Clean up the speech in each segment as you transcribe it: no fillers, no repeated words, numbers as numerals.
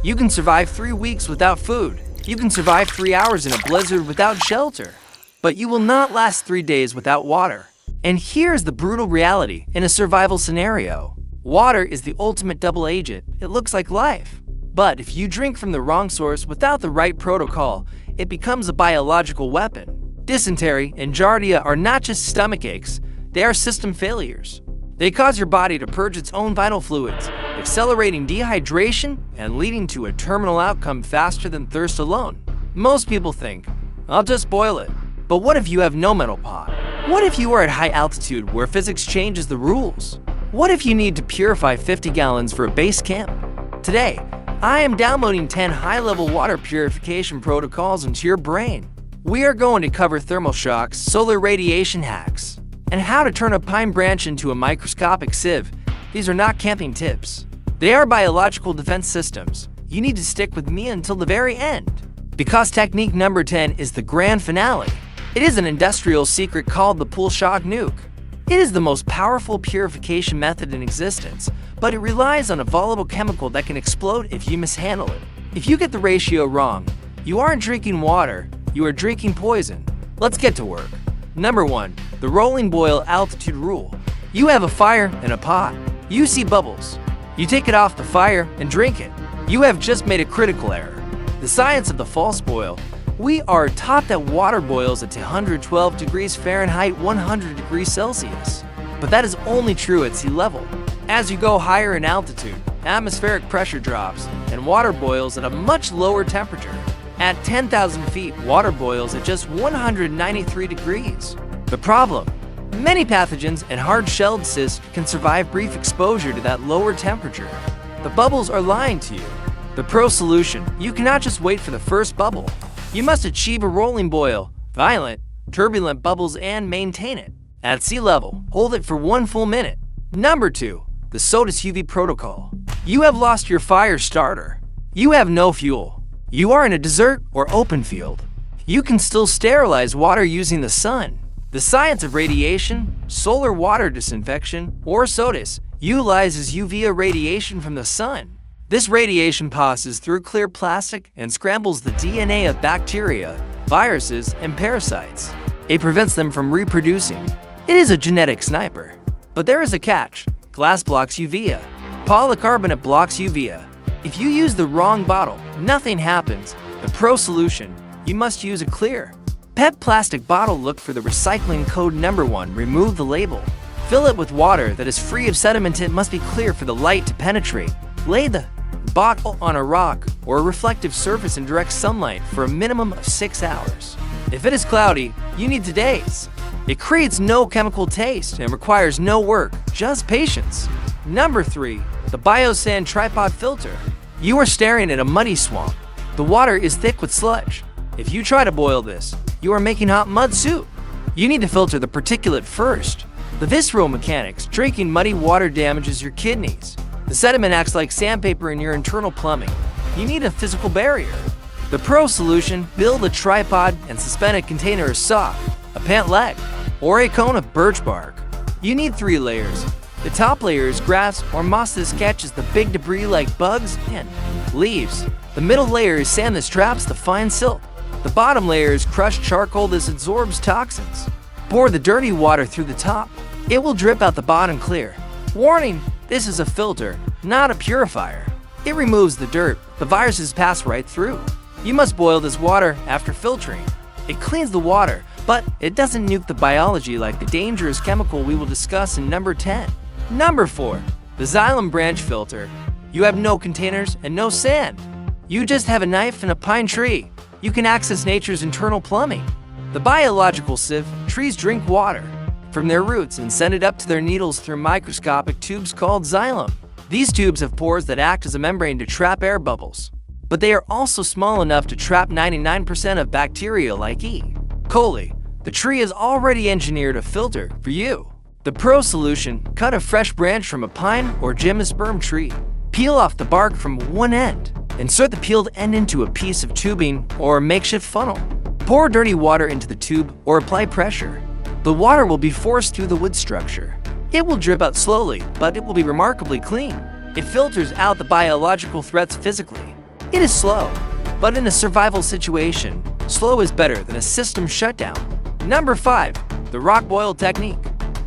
You can survive 3 weeks without food. You can survive 3 hours in a blizzard without shelter. But you will not last 3 days without water. And here's the brutal reality in a survival scenario. Water is the ultimate double agent. It looks like life. But if you drink from the wrong source without the right protocol, it becomes a biological weapon. Dysentery and giardia are not just stomach aches, they are system failures. They cause your body to purge its own vital fluids, accelerating dehydration and leading to a terminal outcome faster than thirst alone. Most people think, I'll just boil it. But what if you have no metal pot? What if you are at high altitude where physics changes the rules? What if you need to purify 50 gallons for a base camp? Today, I am downloading 10 high-level water purification protocols into your brain. We are going to cover thermal shocks, solar radiation hacks, and how to turn a pine branch into a microscopic sieve. These are not camping tips. They are biological defense systems. You need to stick with me until the very end. Because technique number 10 is the grand finale. It is an industrial secret called the pull shock nuke. It is the most powerful purification method in existence, but it relies on a volatile chemical that can explode if you mishandle it. If you get the ratio wrong, you aren't drinking water, you are drinking poison. Let's get to work. Number 1, the rolling boil altitude rule. You have a fire and a pot. You see bubbles. You take it off the fire and drink it. You have just made a critical error. The science of the false boil. We are taught that water boils at 112 degrees Fahrenheit, 100 degrees Celsius. But that is only true at sea level. As you go higher in altitude, atmospheric pressure drops, and water boils at a much lower temperature. At 10,000 feet, water boils at just 193 degrees. The problem? Many pathogens and hard-shelled cysts can survive brief exposure to that lower temperature. The bubbles are lying to you. The pro solution: you cannot just wait for the first bubble. You must achieve a rolling boil, violent, turbulent bubbles, and maintain it. At sea level, hold it for 1 full minute. Number 2, the SODIS UV Protocol. You have lost your fire starter. You have no fuel. You are in a desert or open field. You can still sterilize water using the sun. The science of radiation, solar water disinfection, or SODIS, utilizes UV irradiation from the sun. This radiation passes through clear plastic and scrambles the DNA of bacteria, viruses, and parasites. It prevents them from reproducing. It is a genetic sniper. But there is a catch. Glass blocks UV. Polycarbonate blocks UV. If you use the wrong bottle, nothing happens. The pro solution: you must use a clear PET plastic bottle. Look for the recycling code number 1. Remove the label. Fill it with water that is free of sediment. It must be clear for the light to penetrate. Lay the bottle on a rock or a reflective surface in direct sunlight for a minimum of 6 hours. If it is cloudy, you need to daze. It creates no chemical taste and requires no work, just patience. Number 3, the Biosand tripod filter. You are staring at a muddy swamp. The water is thick with sludge. If you try to boil this, you are making hot mud soup. You need to filter the particulate first. The visceral mechanics: drinking muddy water damages your kidneys. The sediment acts like sandpaper in your internal plumbing. You need a physical barrier. The pro solution: build a tripod and suspend a container of sock, a pant leg, or a cone of birch bark. You need 3 layers. The top layer is grass or moss. This catches the big debris like bugs and leaves. The middle layer is sand. This traps the fine silt. The bottom layer is crushed charcoal. This absorbs toxins. Pour the dirty water through the top. It will drip out the bottom clear. Warning: this is a filter, not a purifier. It removes the dirt. The viruses pass right through. You must boil this water after filtering. It cleans the water, but it doesn't nuke the biology like the dangerous chemical we will discuss in number 10. Number 4, the Xylem branch filter. You have no containers and no sand. You just have a knife and a pine tree. You can access nature's internal plumbing. The biological sieve: trees drink water from their roots and send it up to their needles through microscopic tubes called xylem. These tubes have pores that act as a membrane to trap air bubbles. But they are also small enough to trap 99% of bacteria like E. coli. The tree is already engineered a filter for you. The pro solution: cut a fresh branch from a pine or gymnosperm tree. Peel off the bark from one end. Insert the peeled end into a piece of tubing or a makeshift funnel. Pour dirty water into the tube or apply pressure. The water will be forced through the wood structure. It will drip out slowly, but it will be remarkably clean. It filters out the biological threats physically. It is slow, but in a survival situation, slow is better than a system shutdown. Number 5. The rock boil technique.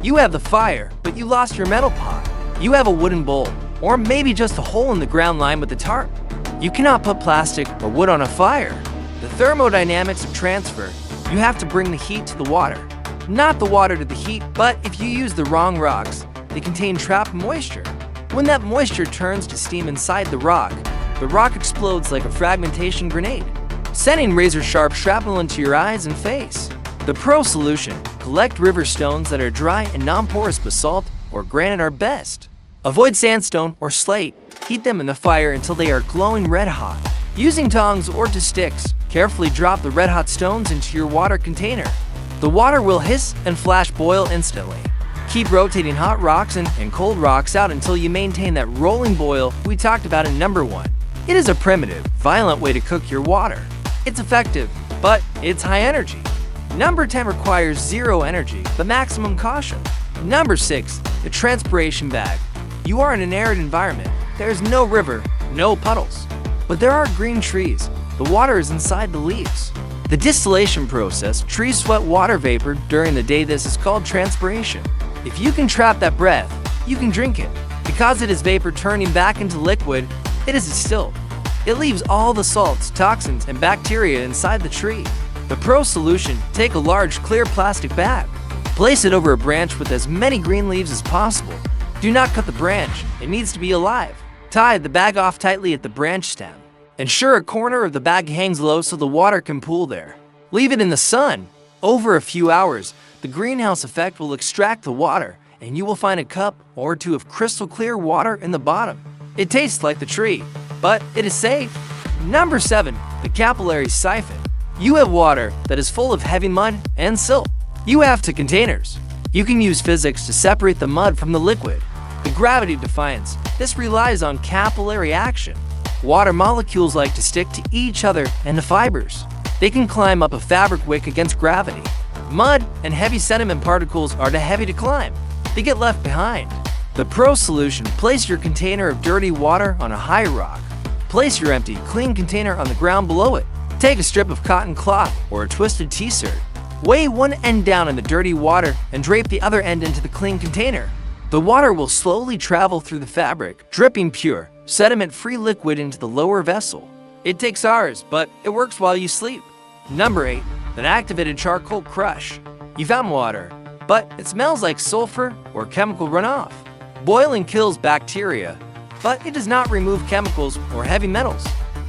You have the fire, but you lost your metal pot. You have a wooden bowl, or maybe just a hole in the ground line with the tarp. You cannot put plastic or wood on a fire. The thermodynamics of transfer, you have to bring the heat to the water. Not the water to the heat, but if you use the wrong rocks, they contain trapped moisture. When that moisture turns to steam inside the rock explodes like a fragmentation grenade, sending razor-sharp shrapnel into your eyes and face. The pro solution: collect river stones that are dry and non-porous. Basalt or granite are best. Avoid sandstone or slate. Heat them in the fire until they are glowing red hot. Using tongs or sticks, carefully drop the red hot stones into your water container. The water will hiss and flash boil instantly. Keep rotating hot rocks and cold rocks out until you maintain that rolling boil we talked about in number 1. It is a primitive, violent way to cook your water. It's effective, but it's high energy. Number 10 requires zero energy, but maximum caution. Number 6, the transpiration bag. You are in an arid environment. There is no river, no puddles. But there are green trees. The water is inside the leaves. The distillation process, trees sweat water vapor during the day. This is called transpiration. If you can trap that breath, you can drink it. Because it is vapor turning back into liquid, it is distilled. It leaves all the salts, toxins, and bacteria inside the tree. The pro solution: take a large clear plastic bag. Place it over a branch with as many green leaves as possible. Do not cut the branch, it needs to be alive. Tie the bag off tightly at the branch stem. Ensure a corner of the bag hangs low so the water can pool there. Leave it in the sun. Over a few hours, the greenhouse effect will extract the water, and you will find a cup or two of crystal clear water in the bottom. It tastes like the tree, but it is safe. Number 7, the capillary siphon. You have water that is full of heavy mud and silt. You have 2 containers. You can use physics to separate the mud from the liquid. The gravity defiance. This relies on capillary action. Water molecules like to stick to each other and to fibers. They can climb up a fabric wick against gravity. Mud and heavy sediment particles are too heavy to climb. They get left behind. The pro solution: place your container of dirty water on a high rock. Place your empty, clean container on the ground below it. Take a strip of cotton cloth or a twisted t-shirt. Weigh one end down in the dirty water and drape the other end into the clean container. The water will slowly travel through the fabric, dripping pure, sediment-free liquid into the lower vessel. It takes hours, but it works while you sleep. Number 8, an activated charcoal crush. You found water, but it smells like sulfur or chemical runoff. Boiling kills bacteria, but it does not remove chemicals or heavy metals.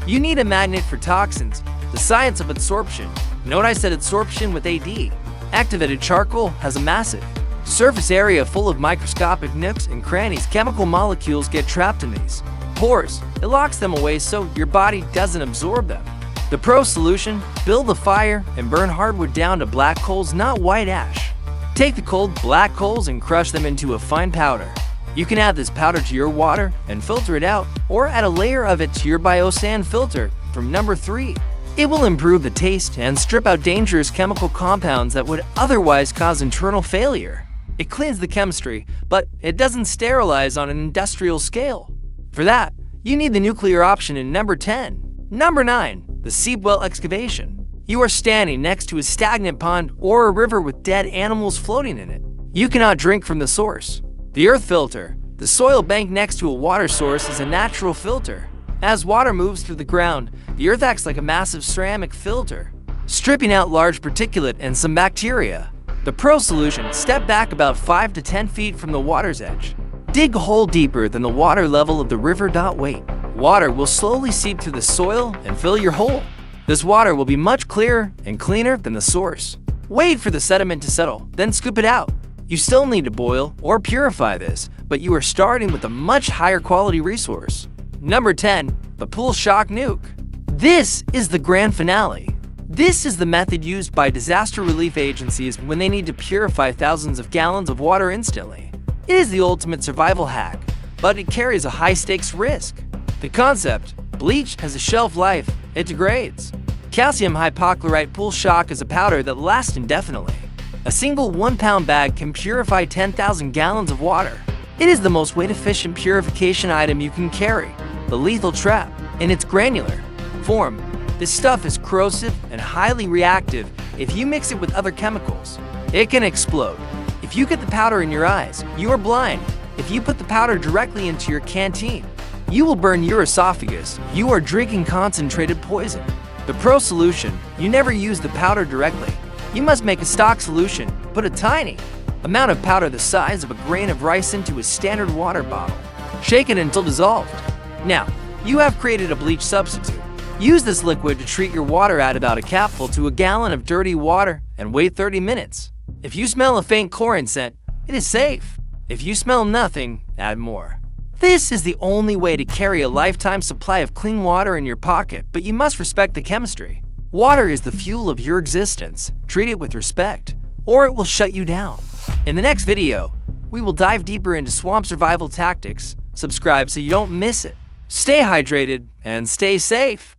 You need a magnet for toxins, the science of adsorption. Note I said adsorption with AD. Activated charcoal has a massive surface area full of microscopic nooks and crannies. Chemical molecules get trapped in these pores. It locks them away so your body doesn't absorb them. The pro solution: build a fire and burn hardwood down to black coals, not white ash. Take the cold black coals and crush them into a fine powder. You can add this powder to your water and filter it out, or add a layer of it to your biosand filter from number 3. It will improve the taste and strip out dangerous chemical compounds that would otherwise cause internal failure. It cleans the chemistry, but it doesn't sterilize on an industrial scale. For that, you need the nuclear option in number 10. Number 9, the Seep well excavation. You are standing next to a stagnant pond or a river with dead animals floating in it. You cannot drink from the source. The earth filter, the soil bank next to a water source, is a natural filter. As water moves through the ground, the earth acts like a massive ceramic filter, stripping out large particulate and some bacteria. The pro solution: step back about 5 to 10 feet from the water's edge. Dig a hole deeper than the water level of the river. Wait. Water will slowly seep through the soil and fill your hole. This water will be much clearer and cleaner than the source. Wait for the sediment to settle, then scoop it out. You still need to boil or purify this, but you are starting with a much higher quality resource. Number 10, the pool shock nuke. This is the grand finale. This is the method used by disaster relief agencies when they need to purify thousands of gallons of water instantly. It is the ultimate survival hack, but it carries a high-stakes risk. The concept: bleach has a shelf life, it degrades. Calcium hypochlorite pool shock is a powder that lasts indefinitely. A single 1-pound bag can purify 10,000 gallons of water. It is the most weight-efficient purification item you can carry. The lethal trap: In its granular form, this stuff is corrosive and highly reactive. If you mix it with other chemicals, it can explode. If you get the powder in your eyes, you are blind. If you put the powder directly into your canteen, you will burn your esophagus. You are drinking concentrated poison. The pro solution: you never use the powder directly. You must make a stock solution. Put a tiny amount of powder the size of a grain of rice into a standard water bottle. Shake it until dissolved. Now, you have created a bleach substitute. Use this liquid to treat your water. Add about a capful to a gallon of dirty water and wait 30 minutes. If you smell a faint chlorine scent, it is safe. If you smell nothing, add more. This is the only way to carry a lifetime supply of clean water in your pocket, but you must respect the chemistry. Water is the fuel of your existence. Treat it with respect, or it will shut you down. In the next video, we will dive deeper into swamp survival tactics. Subscribe so you don't miss it. Stay hydrated and stay safe.